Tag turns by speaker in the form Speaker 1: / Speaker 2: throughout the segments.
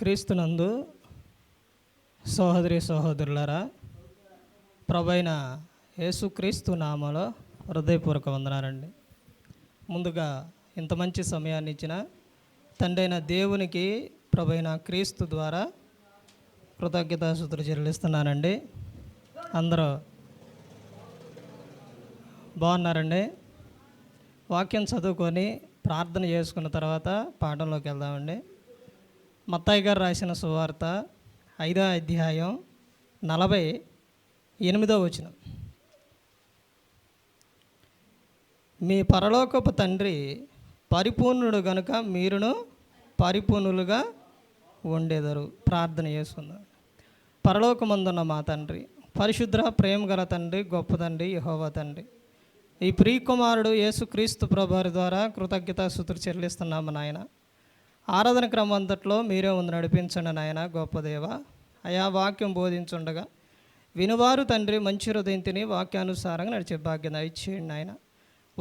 Speaker 1: క్రీస్తునందు సహోదరి సహోదరులారా, ప్రభైన యేసుక్రీస్తు నామలో హృదయపూర్వక వందనాలండి. ముందుగా ఇంత మంచి సమయాన్ని ఇచ్చిన తండ్రి అయిన దేవునికి ప్రభైన క్రీస్తు ద్వారా కృతజ్ఞతాస్తుతులు చెల్లిస్తున్నానండి. అందరూ బాగున్నారండి. వాక్యం చదువుకొని ప్రార్థన చేసుకున్న తర్వాత పాఠంలోకి వెళ్దామండి. మత్తయి గారు రాసిన సువార్త 5వ అధ్యాయం 48వ వచనం. మీ పరలోకపు తండ్రి పరిపూర్ణుడు గనుక మీరును పరిపూర్ణులుగా ఉండేదరు. ప్రార్థన చేసుకుందాం. పరలోకమందున్న మా తండ్రి, పరిశుద్ధ ప్రేమ గల తండ్రి, గొప్ప తండ్రి, యెహోవా తండ్రి, ఈ ప్రియకుమారుడు యేసుక్రీస్తు ప్రభువారి ద్వారా కృతజ్ఞతాస్తుతులు చెల్లిస్తున్నాము నాయన. ఆరాధన క్రమం అంతట్లో మీరే ముందు నడిపించండి నాయన. గొప్ప దేవ, అయా వాక్యం బోధించుండగా వినువారు తండ్రి మంచి హృదయం తిని వాక్యానుసారంగా నడిచే భాగ్యం దయచేయండి నాయన.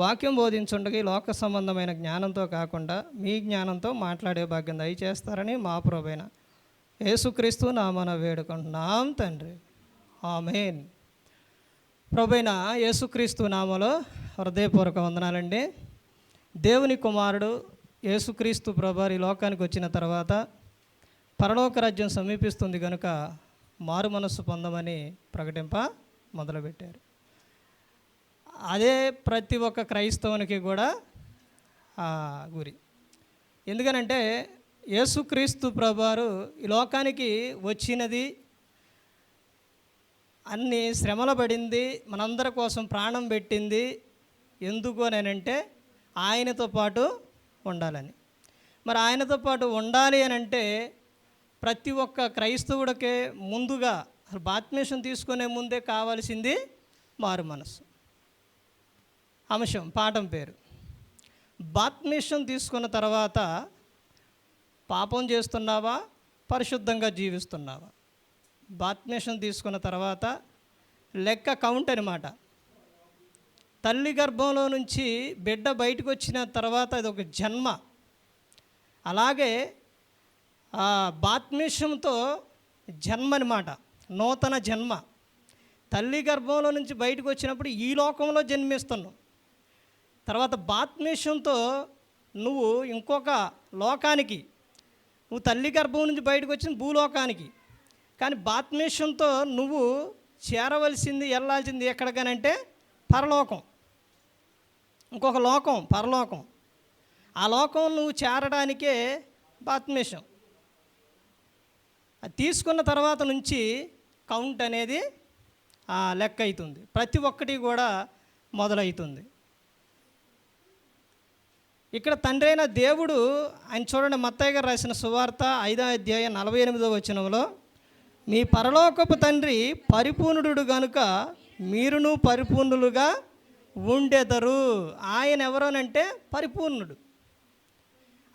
Speaker 1: వాక్యం బోధించుండగా ఈ లోక సంబంధమైన జ్ఞానంతో కాకుండా మీ జ్ఞానంతో మాట్లాడే భాగ్యం దయచేస్తారని మా ప్రభువైన యేసుక్రీస్తు నామమున వేడుకుంటున్నాం తండ్రి, ఆమేన్. ప్రభువైన యేసుక్రీస్తు నామములో హృదయపూర్వక వందనాలండి. దేవుని కుమారుడు యేసుక్రీస్తు ప్రభువారు ఈ లోకానికి వచ్చిన తర్వాత పరలోక రాజ్యం సమీపిస్తుంది కనుక మారు మనస్సు పొందమని ప్రకటింప మొదలుపెట్టారు. అదే ప్రతి ఒక్క క్రైస్తవునికి కూడా గురి. ఎందుకనంటే యేసుక్రీస్తు ప్రభువారు ఈ లోకానికి వచ్చినది, అన్ని శ్రమలు పడింది, మనందరి కోసం ప్రాణం పెట్టింది ఎందుకు అని అంటే ఆయనతో పాటు ఉండాలని. మరి ఆయనతో పాటు ఉండాలి అని అంటే ప్రతి ఒక్క క్రైస్తవుడికే ముందుగా బాప్తిస్మం తీసుకునే ముందే కావాల్సింది మారు మనసు. అంశం పాఠం పేరు బాప్తిస్మం తీసుకున్న తర్వాత పాపం చేస్తున్నావా, పరిశుద్ధంగా జీవిస్తున్నావా? బాప్తిస్మం తీసుకున్న తర్వాత లెక్క కౌంట్ అనమాట. తల్లి గర్భంలో నుంచి బిడ్డ బయటకు వచ్చిన తర్వాత అది ఒక జన్మ. అలాగే బాప్తిస్మంతో జన్మ అనమాట, నూతన జన్మ. తల్లి గర్భంలో నుంచి బయటకు వచ్చినప్పుడు ఈ లోకంలో జన్మిస్తున్నావు. తర్వాత బాప్తిస్మంతో నువ్వు ఇంకొక లోకానికి, నువ్వు తల్లి గర్భం నుంచి బయటకు వచ్చిన భూలోకానికి, కానీ బాప్తిస్మంతో నువ్వు చేరవలసింది, వెళ్ళాల్సింది ఎక్కడికనంటే పరలోకం, ఇంకొక లోకం, పరలోకం. ఆ లోకం నువ్వు చేరడానికే బాప్తిస్మం. అది తీసుకున్న తర్వాత నుంచి కౌంట్ అనేది లెక్క అవుతుంది, ప్రతి ఒక్కటి కూడా మొదలవుతుంది. ఇక్కడ తండ్రి అయిన దేవుడు ఆయన చూడండి, మత్తయి గారు రాసిన సువార్త 5వ అధ్యాయం 48వ వచనంలో, మీ పరలోకపు తండ్రి పరిపూర్ణుడు గనుక మీరును పరిపూర్ణులుగా ఉండెదరు. ఆయన ఎవరోనంటే పరిపూర్ణుడు.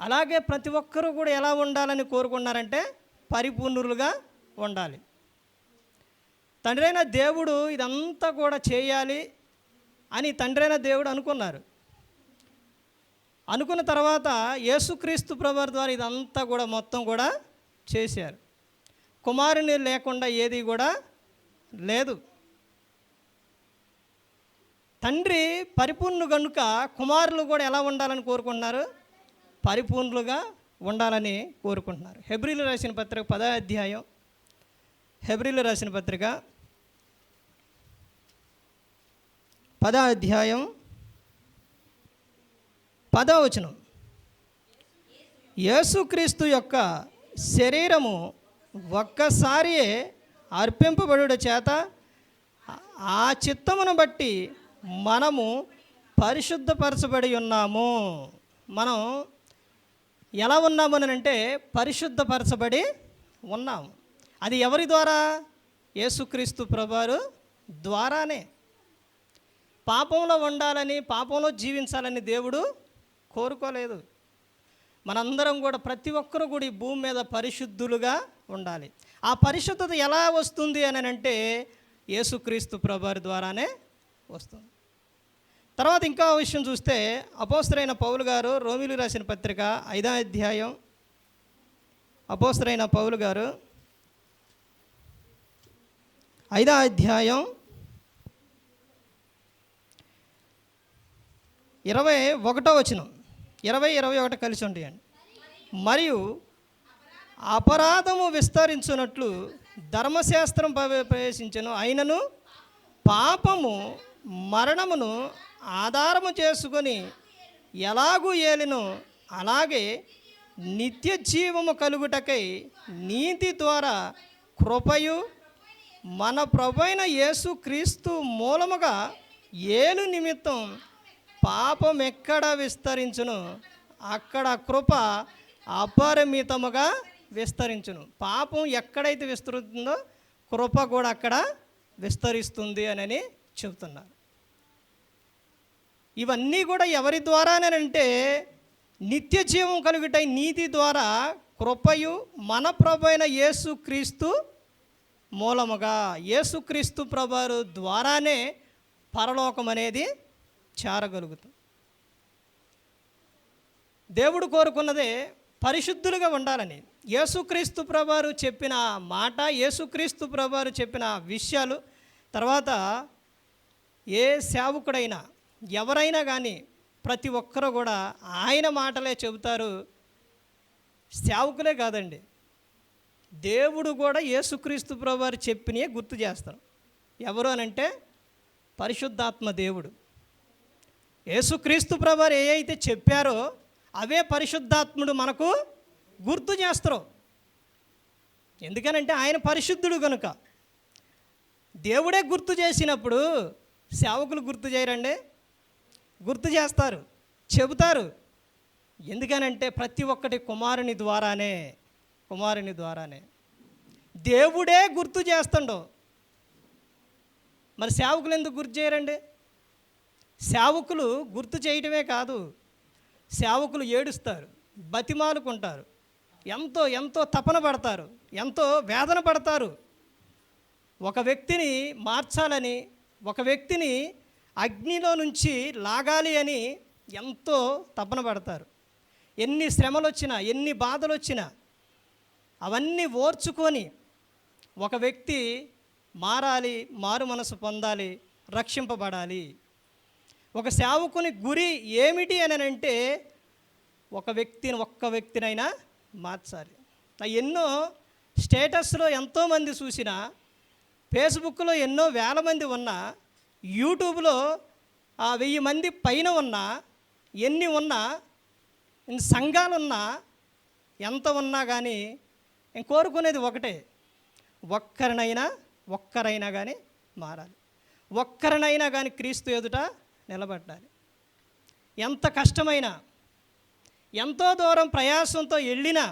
Speaker 1: అలాగే ప్రతి ఒక్కరూ కూడా ఎలా ఉండాలని కోరుకున్నారంటే పరిపూర్ణులుగా ఉండాలి. తండ్రి అయిన దేవుడు ఇదంతా కూడా చేయాలి అని తండ్రి అయిన దేవుడు అనుకున్నారు. అనుకున్న తర్వాత యేసుక్రీస్తు ప్రభువారి ద్వారా ఇదంతా కూడా మొత్తం కూడా చేశారు. కుమారుని లేకుండా ఏది కూడా లేదు. తండ్రి పరిపూర్ణులు కనుక కుమారులు కూడా ఎలా ఉండాలని కోరుకుంటున్నారు? పరిపూర్ణులుగా ఉండాలని కోరుకుంటున్నారు. హెబ్రీలు రాసిన పత్రిక 10వ అధ్యాయం, హెబ్రీలు రాసిన పత్రిక 10వ అధ్యాయం 10వ వచనం, యేసుక్రీస్తు యొక్క శరీరము ఒక్కసారియే అర్పింపబడుట చేత ఆ చిత్తమును బట్టి మనము పరిశుద్ధపరచబడి ఉన్నాము. మనం ఎలా ఉన్నాము అని అంటే పరిశుద్ధపరచబడి ఉన్నాము. అది ఎవరి ద్వారా? యేసుక్రీస్తు ప్రభువారు ద్వారానే. పాపంలో ఉండాలని, పాపంలో జీవించాలని దేవుడు కోరుకోలేదు. మనందరం కూడా, ప్రతి ఒక్కరు కూడా ఈ భూమి మీద పరిశుద్ధులుగా ఉండాలి. ఆ పరిశుద్ధత ఎలా వస్తుంది అని అంటే యేసుక్రీస్తు ప్రభువారి ద్వారానే వస్తుంది. తర్వాత ఇంకా విషయం చూస్తే అపోస్తలుడైన పౌలు గారు రోమీయులకు రాసిన పత్రిక 5వ అధ్యాయం అపోస్తలుడైన పౌలు గారు 5వ అధ్యాయం 21వ వచనం, 20-21 కలిసి ఉంటాయండి. మరియు అపరాధము విస్తరించున్నట్లు ధర్మశాస్త్రం ప్రవేశించెను, అయినను పాపము మరణమును ఆధారము చేసుకొని ఎలాగూ ఏలినో అలాగే నిత్య జీవము కలుగుటకై నీతి ద్వారా కృపయు మన ప్రభువైన యేసుక్రీస్తు మూలముగా ఏలు నిమిత్తం పాపం ఎక్కడ విస్తరించును అక్కడ కృప అపరిమితముగా విస్తరించును. పాపం ఎక్కడైతే విస్తరిస్తుందో కృప కూడా అక్కడ విస్తరిస్తుంది అని చెబుతున్నారు. ఇవన్నీ కూడా ఎవరి ద్వారానంటే నిత్య జీవం కలుగుటై నీతి ద్వారా కృపయు మన ప్రభువైన యేసుక్రీస్తు మూలముగా, యేసుక్రీస్తు ప్రభువు ద్వారానే పరలోకం అనేది చేరగలుగుతుంది. దేవుడు కోరుకున్నదే పరిశుద్ధులుగా ఉండాలని. యేసుక్రీస్తు ప్రభువు చెప్పిన మాట, యేసుక్రీస్తు ప్రభువు చెప్పిన విషయాలు, తర్వాత ఏ సేవకుడైనా ఎవరైనా కానీ ప్రతి ఒక్కరూ కూడా ఆయన మాటలే చెబుతారు. సేవకులే కాదండి, దేవుడు కూడా యేసుక్రీస్తు ప్రభువు చెప్పినవి గుర్తు చేస్తారు. ఎవరు అనంటే పరిశుద్ధాత్మ దేవుడు. యేసుక్రీస్తు ప్రభువు ఏ అయితే చెప్పారో అవే పరిశుద్ధాత్ముడు మనకు గుర్తు చేస్తారు. ఎందుకనంటే ఆయన పరిశుద్ధుడు కనుక. దేవుడే గుర్తు చేసినప్పుడు సేవకులు గుర్తు చేయరండి, గుర్తు చేస్తారు, చెబుతారు. ఎందుకనంటే ప్రతి ఒక్కటి కుమారుని ద్వారానే దేవుడే గుర్తు చేస్తుండో. మరి సేవకులు ఎందుకు గుర్తు చేయరండి? సేవకులు గుర్తు చేయటమే కాదు, సేవకులు ఏడుస్తారు, బతిమాలుకుంటారు, ఎంతో తపన పడతారు, ఎంతో వేదన పడతారు. ఒక వ్యక్తిని మార్చాలని, ఒక వ్యక్తిని అగ్నిలో నుంచి లాగాలి అని ఎంతో తపన పడతారు. ఎన్ని శ్రమలు వచ్చినా, ఎన్ని బాధలు వచ్చినా అవన్నీ ఓర్చుకొని ఒక వ్యక్తి మారాలి, మారు మనసు పొందాలి, రక్షింపబడాలి. ఒక సేవకుని గురి ఏమిటి అని అంటే ఒక్క వ్యక్తినైనా మార్చాలి. ఎన్నో స్టేటస్లో ఎంతోమంది చూసినా, ఫేస్బుక్లో ఎన్నో వేల మంది ఉన్నా, యూట్యూబ్లో 1000 మంది పైన ఉన్నా, ఎన్ని ఉన్నా, సంఘాలున్నా, ఎంత ఉన్నా కానీ నేను కోరుకునేది ఒకటే, ఒక్కరైనా కానీ మారాలి, ఒక్కరినైనా కానీ క్రీస్తు ఎదుట నిలబడాలి. ఎంత కష్టమైనా, ఎంతో దూరం ప్రయాసంతో వెళ్ళినా,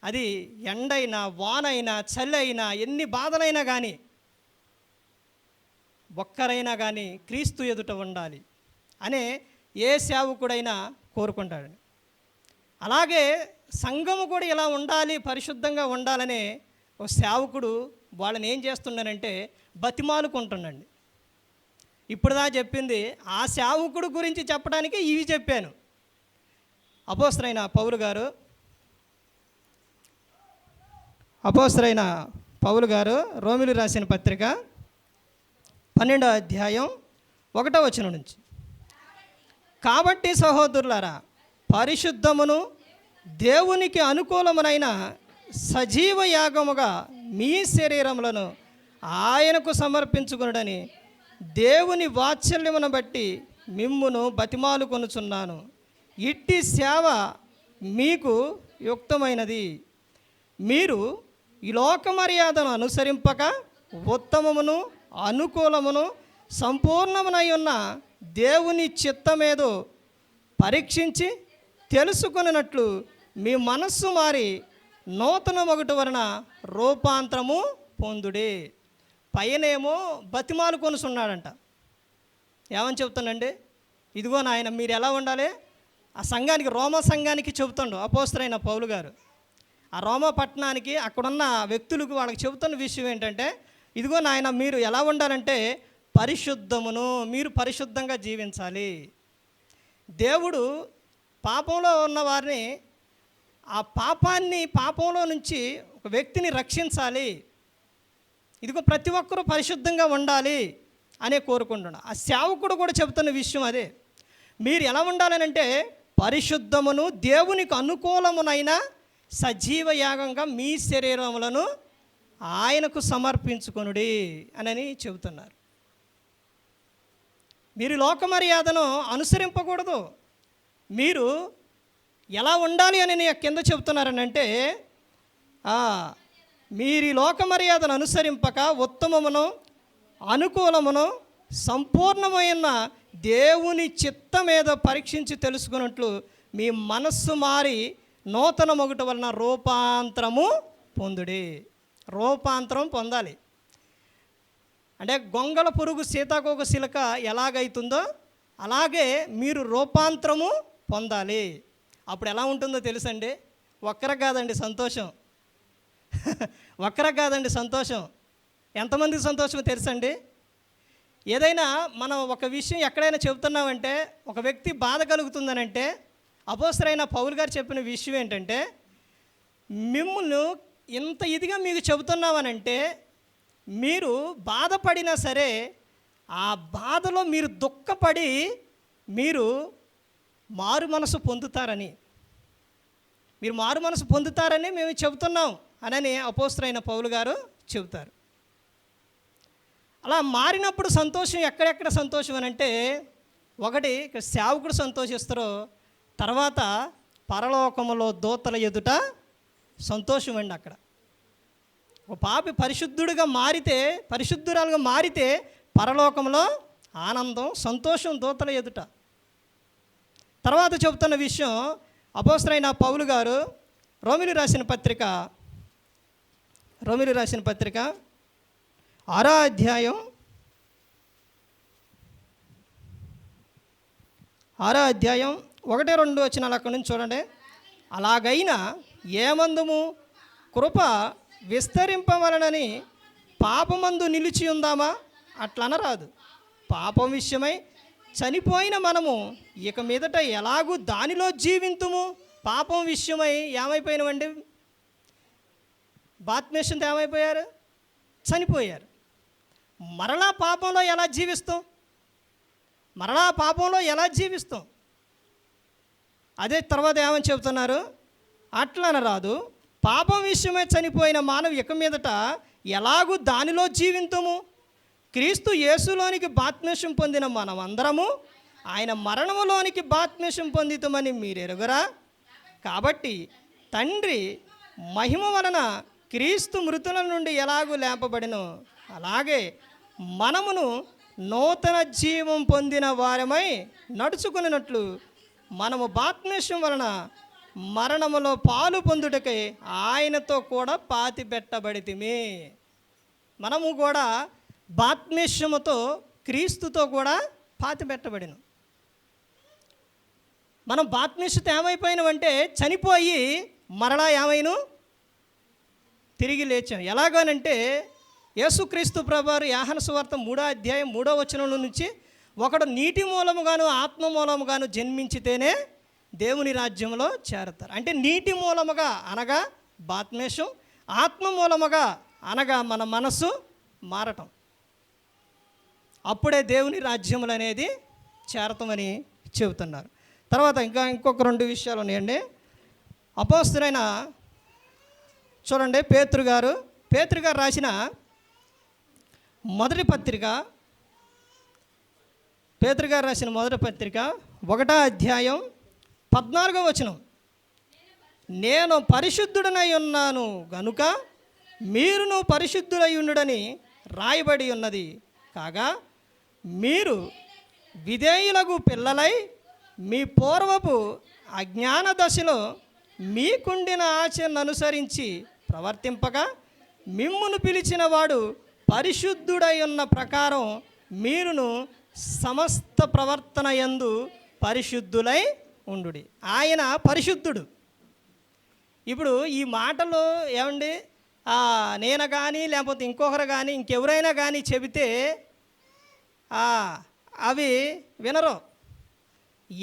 Speaker 1: అది ఎండైనా, వానైనా, చలి అయినా, ఎన్ని బాధలైనా కానీ ఒక్కరైనా కానీ క్రీస్తు ఎదుట ఉండాలి అనే ఏ సేవకుడైనా కోరుకుంటాడు. అలాగే సంఘము కూడా ఇలా ఉండాలి, పరిశుద్ధంగా ఉండాలనే ఒక సేవకుడు వాళ్ళని ఏం చేస్తున్నానంటే బతిమాలుకుంటున్నాండి. ఇప్పుడుదా చెప్పింది ఆ సేవకుడు గురించి చెప్పడానికి ఇవి చెప్పాను. అపోస్తలుడైన పౌలు గారు రోమిలు రాసిన పత్రిక 12వ అధ్యాయం 1వ వచనం నుంచి, కాబట్టి సహోదరులారా, పరిశుద్ధమును దేవునికి అనుకూలమునైన సజీవ యాగముగా మీ శరీరములను ఆయనకు సమర్పించుకొనుడని దేవుని వాత్సల్యమును బట్టి మిమ్మును బతిమాలుకొనుచున్నాను. ఇట్టి సేవ మీకు యుక్తమైనది. మీరు ఈ లోక మర్యాదను అనుసరింపక ఉత్తమమును అనుకూలమును సంపూర్ణమునై ఉన్న దేవుని చిత్తమేదో పరీక్షించి తెలుసుకొనినట్లు మీ మనస్సు మారి నూతన మొగటు వలన రూపాంతరము పొందుడే. పైనేమో బతిమాలు కొనుసున్నాడంట. ఏమని చెప్తానండి? ఇదిగో నాయన మీరు ఎలా ఉండాలి, ఆ సంఘానికి, రోమా సంఘానికి చెబుతాడు అపోస్తలుడైన పౌలు గారు. ఆ రోమా పట్టణానికి అక్కడున్న వ్యక్తులకు వాళ్ళకి చెబుతున్న విషయం ఏంటంటే, ఇదిగో నాయన మీరు ఎలా ఉండాలంటే పరిశుద్ధమును, మీరు పరిశుద్ధంగా జీవించాలి. దేవుడు పాపంలో ఉన్న వారిని ఆ పాపంలో నుంచి ఒక వ్యక్తిని రక్షించాలి, ఇదిగో ప్రతి ఒక్కరూ పరిశుద్ధంగా ఉండాలి అనే కోరుకుంటున్నా. ఆ సేవకుడు కూడా చెబుతున్న విషయం అదే. మీరు ఎలా ఉండాలనంటే పరిశుద్ధమును దేవునికి అనుకూలమునైన సజీవ యాగంగా మీ శరీరములను ఆయనకు సమర్పించుకొనుడి అని చెబుతున్నారు. మీరు లోక మర్యాదను అనుసరింపకూడదు. మీరు ఎలా ఉండాలి అని నేను కింద చెబుతున్నారనంటే, మీరు ఈ లోక మర్యాదను అనుసరింపక ఉత్తమమును అనుకూలమును సంపూర్ణమైన దేవుని చిత్తం మీద పరీక్షించి తెలుసుకున్నట్లు మీ మనస్సు మారి నూతన మొగుట వలన రూపాంతరము పొందుడి. రూపాంతరం పొందాలి అంటే గొంగళ పురుగు సీతాకోక చిలుక ఎలాగైతుందో అలాగే మీరు రూపాంతరము పొందాలి. అప్పుడు ఎలా ఉంటుందో తెలుసండి? ఒక్కరికి కాదండి సంతోషం, ఒక్కరికి కాదండి సంతోషం. ఎంతమందికి సంతోషమో తెలుసండి? ఏదైనా మనం ఒక విషయం ఎక్కడైనా చెబుతున్నామంటే ఒక వ్యక్తి బాధ కలుగుతుందనంటే అపోస్తలుడైన పౌలు గారు చెప్పిన విషయం ఏంటంటే, మిమ్మల్ని ఇంత ఇదిగా మీకు చెబుతున్నామనంటే మీరు బాధపడినా సరే ఆ బాధలో మీరు దుఃఖపడి మీరు మారు మనసు పొందుతారని, మీరు మారు మనసు పొందుతారని మేము చెబుతున్నాం అని అపోస్తలుడైన పౌలు గారు చెబుతారు. అలా మారినప్పుడు సంతోషం ఎక్కడెక్కడ సంతోషం అని అంటే, ఒకటి ఇక్కడ సేవకుడు సంతోషిస్తారో, తర్వాత పరలోకములో దూతల ఎదుట సంతోషం అండి. అక్కడ ఒక పాపి పరిశుద్ధురాలుగా మారితే పరలోకంలో ఆనందం సంతోషం దూతల ఎదుట. తర్వాత చెబుతున్న విషయం అపోస్తలుడైన పౌలు గారు రోమీయులకు రాసిన పత్రిక 6వ అధ్యాయం 1-2 వచనాలు అక్కడి నుంచి చూడండి. అలాగైనా ఏమందుము కృప విస్తరింపవలనని పాపమందు నిలిచి ఉందామా? అట్లనరాదు. పాపం విషయమై చనిపోయిన మనము ఇక మీదట ఎలాగూ దానిలో జీవింతుము. పాపం విషయమై ఏమైపోయినవండి? బాప్తిస్మం ఏమైపోయారు? చనిపోయారు. మరలా పాపంలో ఎలా జీవిస్తాం? అదే తర్వాత ఏమని చెబుతున్నారు? అట్లనరాదు. పాపం విషయమై చనిపోయిన మానవు ఇక మీదట ఎలాగూ దానిలో జీవింతుము. క్రీస్తు యేసులోనికి బాప్తిస్మం పొందిన మనమందరము ఆయన మరణములోనికి బాప్తిస్మం పొందితమని మీరు ఎరుగరా? కాబట్టి తండ్రి మహిమ వలన క్రీస్తు మృతుల నుండి ఎలాగూ లేపబడినో అలాగే మనమును నూతన జీవం పొందిన వారమై నడుచుకున్నట్లు మనము బాప్తిస్మం వలన మరణములో పాలు పొందుటకై ఆయనతో కూడా పాతి పెట్టబడితిమి. మనము కూడా బాప్తిస్మముతో క్రీస్తుతో కూడా పాతి పెట్టబడిన. మనం బాప్తిస్మముతో ఏమైపోయినామంటే చనిపోయి మరలా ఏమైనా తిరిగి లేచాం. ఎలాగనంటే యేసుక్రీస్తు ప్రభువారు యోహాను సువార్త 3వ అధ్యాయం 3వ వచనం నుంచి ఒకడు నీటి మూలముగాను ఆత్మ మూలముగాను జన్మించితేనే దేవుని రాజ్యంలో చేరతారు. అంటే నీటి మూలముగా అనగా బాప్తిస్మం, ఆత్మ మూలముగా అనగా మన మనసు మారటం. అప్పుడే దేవుని రాజ్యములు అనేది చేరతామని చెబుతున్నారు. తర్వాత ఇంకొక 2 విషయాలు ఉన్నాయండి. అపోస్తలుడైన చూడండి పేతురు గారు రాసిన మొదటి పత్రిక 1వ అధ్యాయం 14వ వచనం, నేను పరిశుద్ధుడనై ఉన్నాను గనుక మీరును పరిశుద్ధులై ఉండుడని రాయబడి ఉన్నది. కాగా మీరు విధేయులకు పిల్లలై మీ పూర్వపు అజ్ఞాన దశలో మీకుండిన ఆచరణను అనుసరించి ప్రవర్తింపగా మిమ్మును పిలిచిన వాడు పరిశుద్ధుడై ఉన్న ప్రకారం మీరును సమస్త ప్రవర్తన యందు పరిశుద్ధులై ఉండుడి. ఆయన పరిశుద్ధుడు. ఇప్పుడు ఈ మాటలు ఏమండి నేను కానీ లేకపోతే ఇంకొకరు కానీ ఇంకెవరైనా కానీ చెబితే అవి వినరు.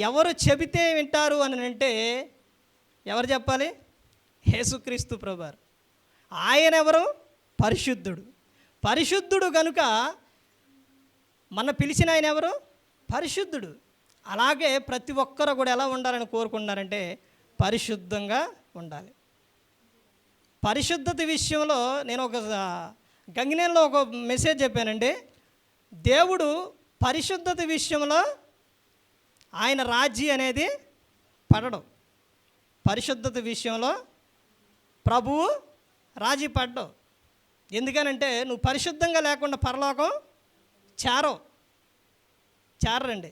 Speaker 1: ఎవరు చెబితే వింటారు అని అంటే ఎవరు చెప్పాలి? యేసుక్రీస్తు ప్రభువారు. ఆయన ఎవరు? పరిశుద్ధుడు. పరిశుద్ధుడు కనుక మన పిలిచిన ఆయన ఎవరు? పరిశుద్ధుడు. అలాగే ప్రతి ఒక్కరు కూడా ఎలా ఉండాలని కోరుకుంటున్నారంటే పరిశుద్ధంగా ఉండాలి. పరిశుద్ధత విషయంలో నేను ఒక గంగినేలో ఒక మెసేజ్ చెప్పానండి. దేవుడు పరిశుద్ధత విషయంలో ఆయన రాజీ అనేది పడడం. పరిశుద్ధత విషయంలో ప్రభువు రాజీ పడ్డావు. ఎందుకనంటే నువ్వు పరిశుద్ధంగా లేకుండా పరలోకం చేరండి.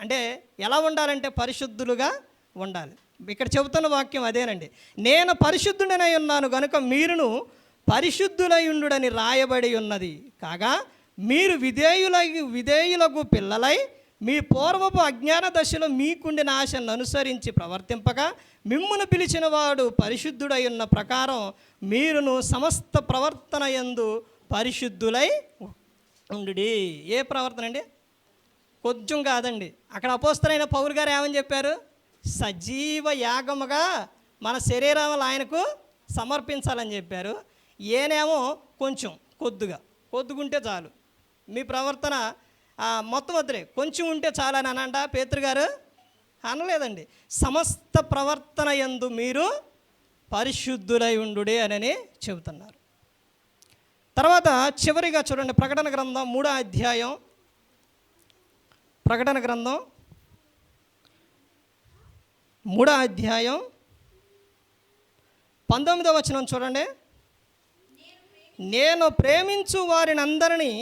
Speaker 1: అంటే ఎలా ఉండాలంటే పరిశుద్ధులుగా ఉండాలి. ఇక్కడ చెబుతున్న వాక్యం అదేనండి. నేను పరిశుద్ధుడనై ఉన్నాను కనుక మీరును పరిశుద్ధులై ఉండుడని రాయబడి ఉన్నది. కాగా మీరు విధేయులకు పిల్లలై మీ పూర్వపు అజ్ఞాన దశలో మీకుండిన ఆశను అనుసరించి ప్రవర్తింపగా మిమ్మును పిలిచిన వాడు పరిశుద్ధుడై ఉన్న ప్రకారం మీరును సమస్త ప్రవర్తన యందు పరిశుద్ధులై ఉండుడి. ఏ ప్రవర్తన అండి? కొంచెం కాదండి. అక్కడ అపోస్తలుడైన పౌలు గారు ఏమని చెప్పారు? సజీవ యాగముగా మన శరీరాలను ఆయనకు సమర్పించాలని చెప్పారు. ఏనేమో కొంచెం కొద్దుగుంటే చాలు. మీ ప్రవర్తన మొత్తం వద్దులే, కొంచెం ఉంటే చాలని అనంట పేతురు గారు అనలేదండి. సమస్త ప్రవర్తన యందు మీరు పరిశుద్ధులై ఉండుడే అని చెబుతున్నారు. తర్వాత చివరిగా చూడండి, ప్రకటన గ్రంథం 3వ అధ్యాయం. ప్రకటన గ్రంథం 3వ అధ్యాయం 19వ వచనం చూడండి. నేను ప్రేమించు వారిని అందరినీ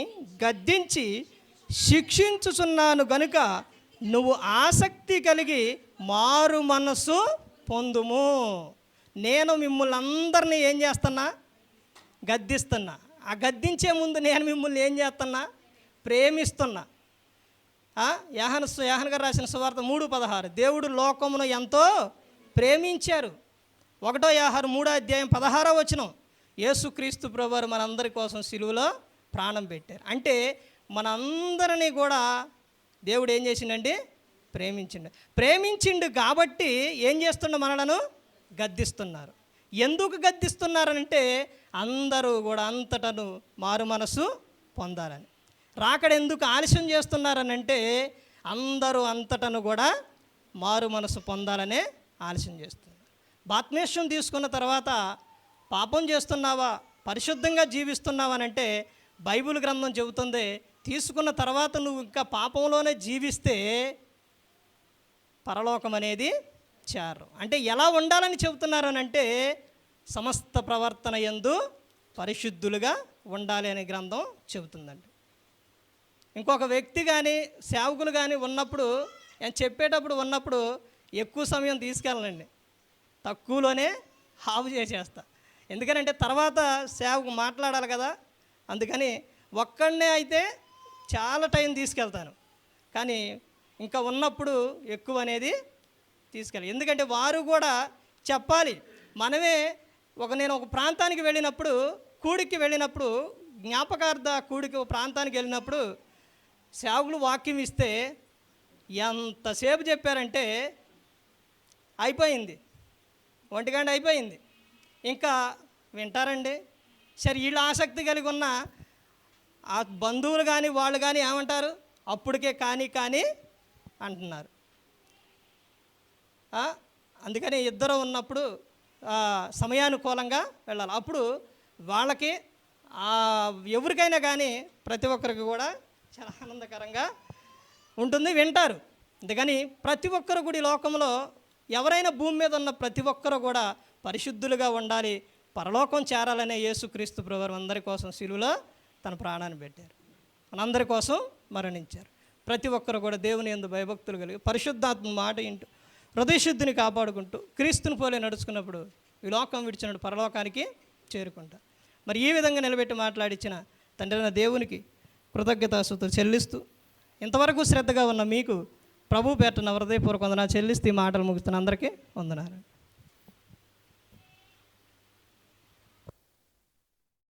Speaker 1: గద్దించి శిక్షించుచున్నాను గనుక నువ్వు ఆసక్తి కలిగి మారు మనసు పొందుము. నేను మిమ్మల్ని అందరినీ ఏం చేస్తున్నా? గద్దిస్తున్నా. ఆ గద్దించే ముందు నేను మిమ్మల్ని ఏం చేస్తున్నా? ప్రేమిస్తున్నా. యోహాను గారు రాసిన సువార్త 3:16 దేవుడు లోకమును ఎంతో ప్రేమించారు. 1 యోహాను 3వ అధ్యాయం 16వ వచనం యేసుక్రీస్తు ప్రభువారు మనందరి కోసం సిలువలో ప్రాణం పెట్టారు. అంటే మనందరినీ కూడా దేవుడు ఏం చేసిండండి? ప్రేమించిండు కాబట్టి ఏం చేస్తుండ? మనలను గద్దిస్తున్నారు. ఎందుకు గద్దిస్తున్నారనంటే అందరూ కూడా అంతటను మారు మనసు పొందాలని. రాకడ ఎందుకు ఆలస్యం చేస్తున్నారనంటే అందరూ అంతటను కూడా మారు మనసు పొందాలనే ఆలస్యం చేస్తున్నారు. బాప్తిస్మం తీసుకున్న తర్వాత పాపం చేస్తున్నావా, పరిశుద్ధంగా జీవిస్తున్నావనంటే బైబిల్ గ్రంథం చెబుతుంది, తీసుకున్న తర్వాత నువ్వు ఇంకా పాపంలోనే జీవిస్తే పరలోకం అనేది చేరు. అంటే ఎలా ఉండాలని చెబుతున్నారనంటే సమస్త ప్రవర్తన యందు పరిశుద్ధులుగా ఉండాలి అనే గ్రంథం చెబుతుందండి. ఇంకొక వ్యక్తి కానీ సేవకులు కానీ ఉన్నప్పుడు చెప్పేటప్పుడు ఉన్నప్పుడు ఎక్కువ సమయం తీసుకెళ్ళండి, తక్కువలోనే హాఫ్ చేసేస్తా. ఎందుకనంటే తర్వాత సేవకు మాట్లాడాలి కదా. అందుకని ఒక్కడనే అయితే చాలా టైం తీసుకెళ్తాను, కానీ ఇంకా ఉన్నప్పుడు ఎక్కువ అనేది తీసుకెళ్ళాలి. ఎందుకంటే వారు కూడా చెప్పాలి. మనమే నేను ఒక ప్రాంతానికి వెళ్ళినప్పుడు, కూడికి వెళ్ళినప్పుడు, జ్ఞాపకార్థ కూడికి ఒక ప్రాంతానికి వెళ్ళినప్పుడు సేవకులు వాక్యం ఇస్తే ఎంతసేపు చెప్పారంటే అయిపోయింది, 1 గంట అయిపోయింది. ఇంకా వింటారండి. సరే, వీళ్ళు ఆసక్తి కలిగి ఉన్న ఆ బంధువులు కానీ వాళ్ళు కానీ ఏమంటారు? అప్పటికే కానీ అంటున్నారు. అందుకని ఇద్దరు ఉన్నప్పుడు సమయానుకూలంగా వెళ్ళాలి. అప్పుడు వాళ్ళకి ఎవరికైనా కానీ ప్రతి ఒక్కరికి కూడా చాలా ఆనందకరంగా ఉంటుంది, వింటారు. అందుకని ప్రతి ఒక్కరు కూడా ఈ లోకంలో ఎవరైనా భూమి మీద ఉన్న ప్రతి ఒక్కరు కూడా పరిశుద్ధులుగా ఉండాలి, పరలోకం చేరాలనే యేసుక్రీస్తు ప్రభువు అందరి కోసం సిలువలో తన ప్రాణాన్ని పెట్టారు, మనందరి కోసం మరణించారు. ప్రతి ఒక్కరు కూడా దేవుని యందు భయభక్తులు కలిగి పరిశుద్ధాత్మ మాట ఇంటూ హృదయశుద్ధిని కాపాడుకుంటూ క్రీస్తుని పోలే నడుచుకున్నప్పుడు ఈ లోకం విడిచినప్పుడు పరలోకానికి చేరుకుంటారు. మరి ఈ విధంగా నిలబెట్టి మాట్లాడించిన తండ్రి దేవునికి కృతజ్ఞతాస్తుతులు చెల్లిస్తూ ఇంతవరకు శ్రద్ధగా ఉన్న మీకు ప్రభు పేరున హృదయపూర్వక వందనాలు చెల్లిస్తూ ఈ మాటలు ముగిస్తున్న అందరికీ వందనాలు.